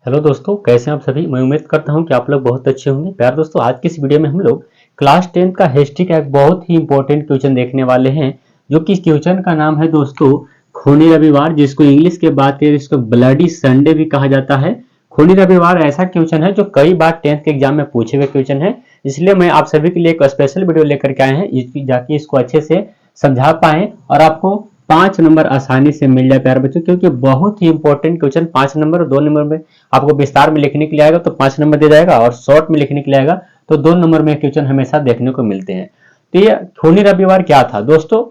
Hello दोस्तों, कैसे हैं आप सभी। मैं उम्मीद करता हूं कि आप लोग बहुत अच्छे होंगे। प्यार दोस्तों, आज की इस वीडियो में हम लोग क्लास 10 का हिस्ट्री का एक बहुत ही इंपॉर्टेंट क्वेश्चन देखने वाले हैं, जो कि इस क्वेश्चन का नाम है दोस्तों खूनी रविवार, जिसको इंग्लिश के बात करें इसको ब्लडी संडे भी कहा जाता है। खूनी रविवार ऐसा क्वेश्चन है जो कई बार 10th के एग्जाम में पूछे हुए क्वेश्चन है, इसलिए मैं आप सभी के लिए एक स्पेशल वीडियो लेकर के आए हैं जाकि इसको अच्छे से समझा पाए और आपको 5 नंबर आसानी से मिल जाए प्यारे बच्चों, क्योंकि बहुत ही इंपॉर्टेंट क्वेश्चन 5 नंबर और 2 नंबर में आपको विस्तार में लिखने के लिए आएगा तो 5 नंबर दे जाएगा, और शॉर्ट में लिखने के लिए आएगा तो 2 नंबर में क्वेश्चन हमेशा देखने को मिलते हैं। तो ये खूनी रविवार क्या था दोस्तों,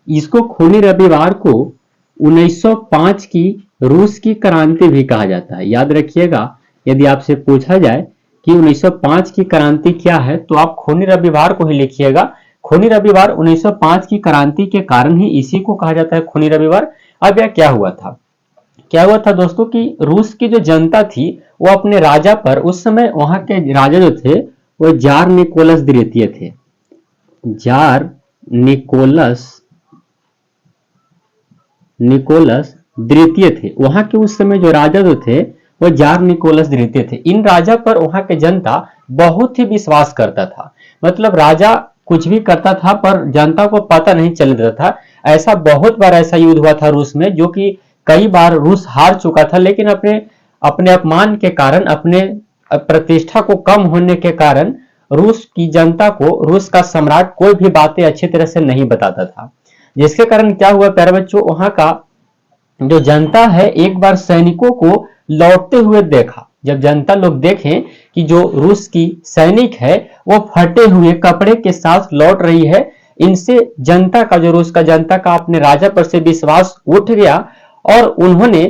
इसको खूनी रविवार को 1905 की रूस की क्रांति भी कहा जाता है। याद रखिएगा, यदि आपसे पूछा जाए कि 1905 की क्रांति क्या है तो आप खूनी रविवार को ही लिखिएगा। खूनी रविवार 1905 की क्रांति के कारण ही इसी को कहा जाता है खूनी रविवार। अब यह क्या हुआ था दोस्तों कि रूस की जो जनता थी वो अपने राजा पर, उस समय वहां के राजा जो थे वो जार निकोलस द्वितीय थे। जार निकोलस द्वितीय थे। वहां के उस समय जो राजा जो थे वो जार निकोलस द्वितीय थे। इन राजा पर वहां के जनता बहुत ही विश्वास करता था। मतलब राजा कुछ भी करता था पर जनता को पता नहीं चलने देता था। ऐसा बहुत बार ऐसा युद्ध हुआ था रूस में, जो कि कई बार रूस हार चुका था, लेकिन अपने अपने अपमान के कारण, अपने प्रतिष्ठा को कम होने के कारण रूस की जनता को, रूस का सम्राट कोई भी बातें अच्छी तरह से नहीं बताता था। जिसके कारण क्या हुआ प्यारे बच्चों, वहां का जो जनता है एक बार सैनिकों को लौटते हुए देखा। जब जनता लोग देखें कि जो रूस की सैनिक है वो फटे हुए कपड़े के साथ लौट रही है, इनसे जनता का, जो रूस का जनता का अपने राजा पर से विश्वास उठ गया और उन्होंने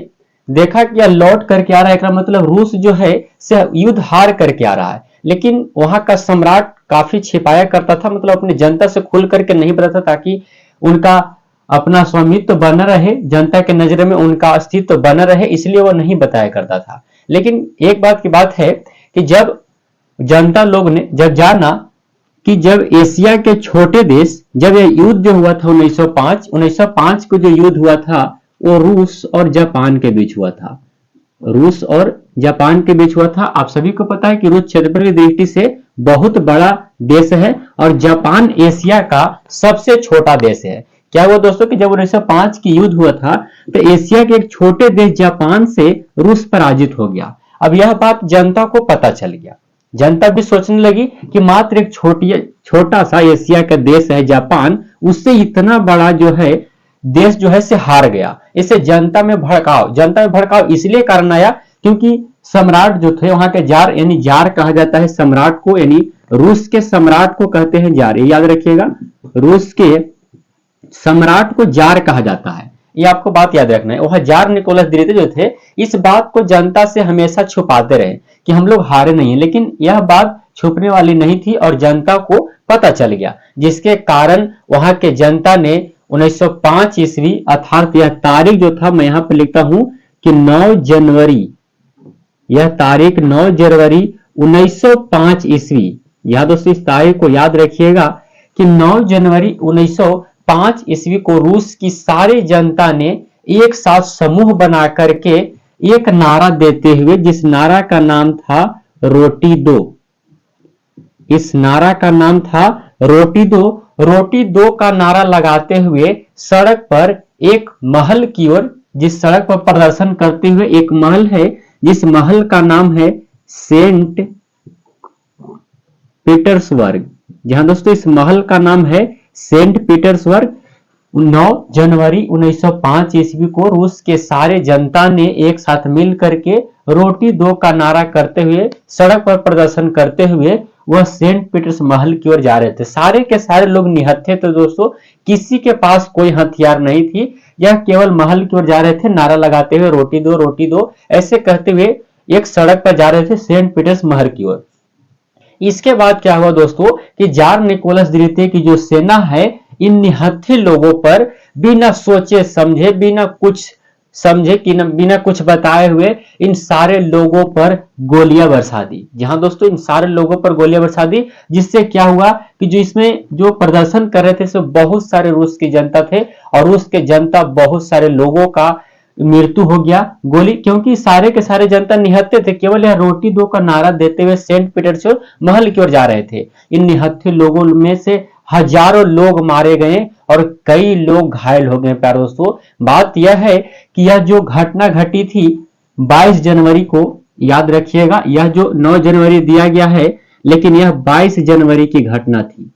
देखा कि यह लौट करके आ रहा है, मतलब रूस जो है से युद्ध हार करके आ रहा है। लेकिन वहां का सम्राट काफी छिपाया करता था, मतलब अपनी जनता से खुल करके नहीं बताता, ताकि उनका अपना स्वामित्व बना रहे, जनता के नजर में उनका अस्तित्व बना रहे, इसलिए वो नहीं बताया करता था। लेकिन एक बात की बात है कि जब जनता लोग ने जब जाना कि जब एशिया के छोटे देश, जब यह युद्ध जो हुआ था 1905 को जो युद्ध हुआ था वो रूस और जापान के बीच हुआ था। रूस और जापान के बीच हुआ था। आप सभी को पता है कि रूस क्षेत्रफल की दृष्टि से बहुत बड़ा देश है और जापान एशिया का सबसे छोटा देश है। क्या हुआ दोस्तों कि जब 1905 की युद्ध हुआ था तो एशिया के एक छोटे देश जापान से रूस पराजित हो गया। अब यह बात जनता को पता चल गया। जनता भी सोचने लगी कि मात्र एक छोटा सा एशिया का देश है जापान, उससे इतना बड़ा जो है देश जो है से हार गया। इससे जनता में भड़काव इसलिए कारण आया क्योंकि सम्राट जो थे वहां के जार, यानी जार कहा जाता है सम्राट को, यानी रूस के सम्राट को कहते हैं जार। ये याद रखिएगा, रूस के सम्राट को जार कहा जाता है। ये आपको बात याद रखना है। वह जार निकोलस द्वितीय जो थे इस बात को जनता से हमेशा छुपाते रहे कि हम लोग हारे नहीं है, लेकिन यह बात छुपने वाली नहीं थी और जनता को पता चल गया, जिसके कारण वहां के जनता ने 1905 ईस्वी, अर्थात यह तारीख जो था मैं यहां पर लिखता हूं कि 9 जनवरी, यह तारीख 9 जनवरी 1905 ईस्वी। यह दोस्तों इस तारीख को याद रखिएगा कि 9 जनवरी 1905 ईस्वी को रूस की सारी जनता ने एक साथ समूह बना करके एक नारा देते हुए, जिस नारा का नाम था रोटी दो, इस नारा का नाम था रोटी दो। रोटी दो का नारा लगाते हुए सड़क पर एक महल की ओर, जिस सड़क पर प्रदर्शन करते हुए एक महल है, जिस महल का नाम है सेंट पीटर्सबर्ग। जहां दोस्तों इस महल का नाम है सेंट पीटर्सबर्ग। 9 जनवरी 1905 ईस्वी को रूस के सारे जनता ने एक साथ मिल करके रोटी दो का नारा करते हुए, सड़क पर प्रदर्शन करते हुए वह सेंट पीटर्स महल की ओर जा रहे थे। सारे के सारे लोग निहत्थे थे दोस्तों, किसी के पास कोई हथियार नहीं थी। यह केवल महल की ओर जा रहे थे, नारा लगाते हुए रोटी दो ऐसे कहते हुए एक सड़क पर जा रहे थे सेंट पीटर्स महल की ओर। इसके बाद क्या हुआ दोस्तों कि जार निकोलस द्वितीय की जो सेना है इन निहत्थे लोगों पर बिना सोचे समझे, बिना कुछ समझे कि बिना कुछ बताए हुए इन सारे लोगों पर गोलियां बरसा दी। जहां दोस्तों इन सारे लोगों पर गोलियां बरसा दी, जिससे क्या हुआ कि जो इसमें जो प्रदर्शन कर रहे थे सब बहुत सारे रूस की जनता थे और रूस के जनता बहुत सारे लोगों का मृत्यु हो गया, गोली, क्योंकि सारे के सारे जनता निहत्थे थे, केवल यह रोटी दो का नारा देते हुए सेंट पीटर्सबर्ग महल की ओर जा रहे थे। इन निहत्थे लोगों में से हजारों लोग मारे गए और कई लोग घायल हो गए। प्यारे दोस्तों, बात यह है कि यह जो घटना घटी थी 22 जनवरी को, याद रखिएगा, यह जो 9 जनवरी दिया गया है, लेकिन यह 22 जनवरी की घटना थी।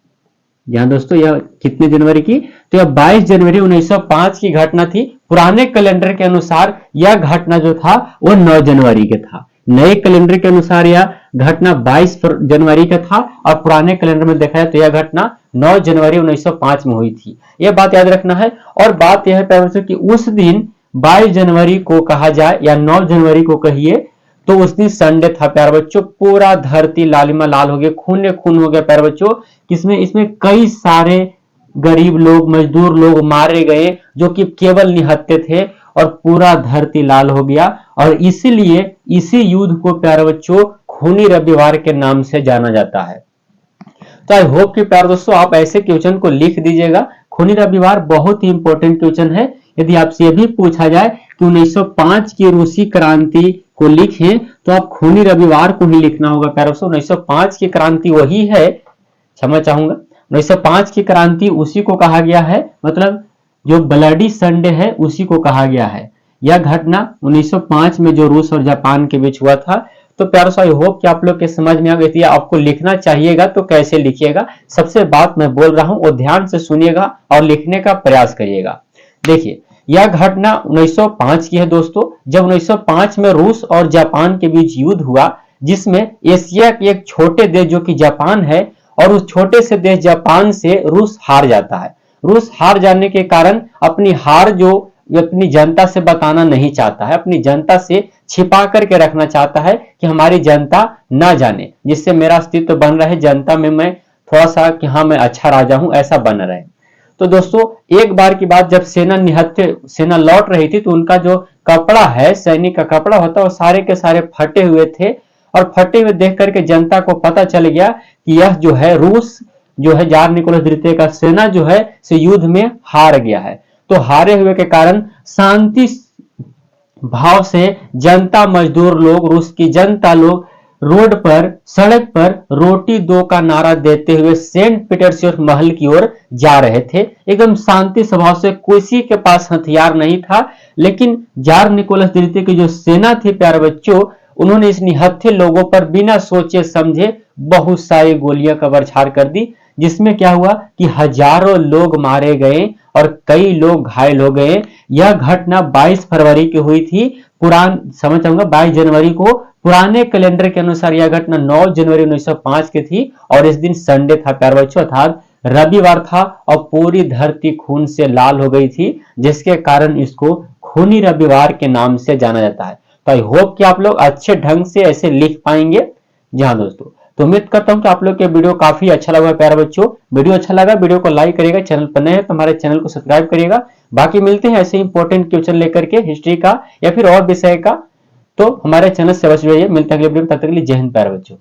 यहाँ दोस्तों यह कितने जनवरी की, तो यह 22 जनवरी 1905 की घटना थी। पुराने कैलेंडर के अनुसार यह घटना जो था वो 9 जनवरी के था। नए कैलेंडर के अनुसार यह घटना 22 जनवरी का था और पुराने कैलेंडर में देखा जाए तो यह घटना 9 जनवरी 1905 में हुई थी। यह बात याद रखना है। और बात यह है प्यारे बच्चों कि उस दिन 22 जनवरी को कहा जाए या 9 जनवरी को कहिए, तो उस दिन संडे था प्यारे बच्चों। पूरा धरती लालिमा लाल हो गया, खून खून हो गया प्यारे बच्चों। इसमें कई सारे गरीब लोग, मजदूर लोग मारे गए जो कि केवल निहत्थे थे और पूरा धरती लाल हो गया। और इसीलिए इसी युद्ध को प्यारे बच्चों खूनी रविवार के नाम से जाना जाता है। तो आई होप कि प्यारे दोस्तों आप ऐसे क्वेश्चन को लिख दीजिएगा। खूनी रविवार बहुत ही इंपॉर्टेंट क्वेश्चन है। यदि आपसे यह भी पूछा जाए कि 1905 की रूसी क्रांति को लिखें, तो आप खूनी रविवार को ही लिखना होगा प्यारे दोस्तों। 1905 की क्रांति वही है, क्षमा चाहूंगा, 1905 की क्रांति उसी को कहा गया है, मतलब जो ब्लडी संडे है उसी को कहा गया है। यह घटना 1905 में जो रूस और जापान के बीच हुआ था। तो प्यारे दोस्तों आई होप कि आप लोग के समझ में आ गई थी। आपको लिखना चाहिएगा तो कैसे लिखिएगा, सबसे बात मैं बोल रहा हूं वो ध्यान से सुनिएगा और लिखने का प्रयास करिएगा। देखिए, यह घटना 1905 की है दोस्तों, जब 1905 में रूस और जापान के बीच युद्ध हुआ, जिसमें एशिया के एक छोटे देश जो कि जापान है, और उस छोटे से देश जापान से रूस हार जाता है। रूस हार जाने के कारण अपनी हार जो अपनी जनता से बताना नहीं चाहता है, अपनी जनता से छिपा करके रखना चाहता है कि हमारी जनता ना जाने, जिससे मेरा अस्तित्व बन रहे, जनता में मैं थोड़ा सा कि हाँ मैं अच्छा राजा हूं ऐसा बन रहे। तो दोस्तों एक बार की बात, जब सेना लौट रही थी, तो उनका जो कपड़ा है, सैनिक का कपड़ा होता है, वो सारे के सारे फटे हुए थे। और फटे हुए देख करके जनता को पता चल गया कि यह जो है रूस जो है जार निकोलस द्वितीय का सेना जो है से युद्ध में हार गया है। तो हारे हुए के कारण शांति भाव से जनता, मजदूर लोग, रूस की जनता लोग रोड पर, सड़क पर रोटी दो का नारा देते हुए सेंट पीटर्सबर्ग महल की ओर जा रहे थे। एकदम शांति स्वभाव से, किसी के पास हथियार नहीं था। लेकिन जार निकोलस द्वितीय की जो सेना थी प्यारे बच्चों, उन्होंने इस निहत्थे लोगों पर बिना सोचे समझे बहुत सारी गोलियां का बरछार कर दी, जिसमें क्या हुआ कि हजारों लोग मारे गए और कई लोग घायल हो गए। यह घटना 22 फरवरी की हुई थी। समझ चाहूंगा 22 जनवरी को, पुराने कैलेंडर के अनुसार यह घटना 9 जनवरी 1905 की थी और इस दिन संडे था प्यारे बच्चों, अर्थात रविवार था। और पूरी धरती खून से लाल हो गई थी, जिसके कारण इसको खूनी रविवार के नाम से जाना जाता है। तो आई होप कि आप लोग अच्छे ढंग से ऐसे लिख पाएंगे। जी हाँ दोस्तों, तो उम्मीद करता हूं कि आप लोग के वीडियो काफी अच्छा लगा प्यारे बच्चों। वीडियो अच्छा लगा, वीडियो को लाइक करिएगा, चैनल पर नए हैं तो हमारे चैनल को सब्सक्राइब करिएगा। बाकी मिलते हैं ऐसे इंपॉर्टेंट क्वेश्चन लेकर के, हिस्ट्री का या फिर और विषय का। तो हमारे चैनल से अवश्य रहिए। मिलते हैं अगले वीडियो में, तब तक के लिए जय हिंद प्यारे बच्चों।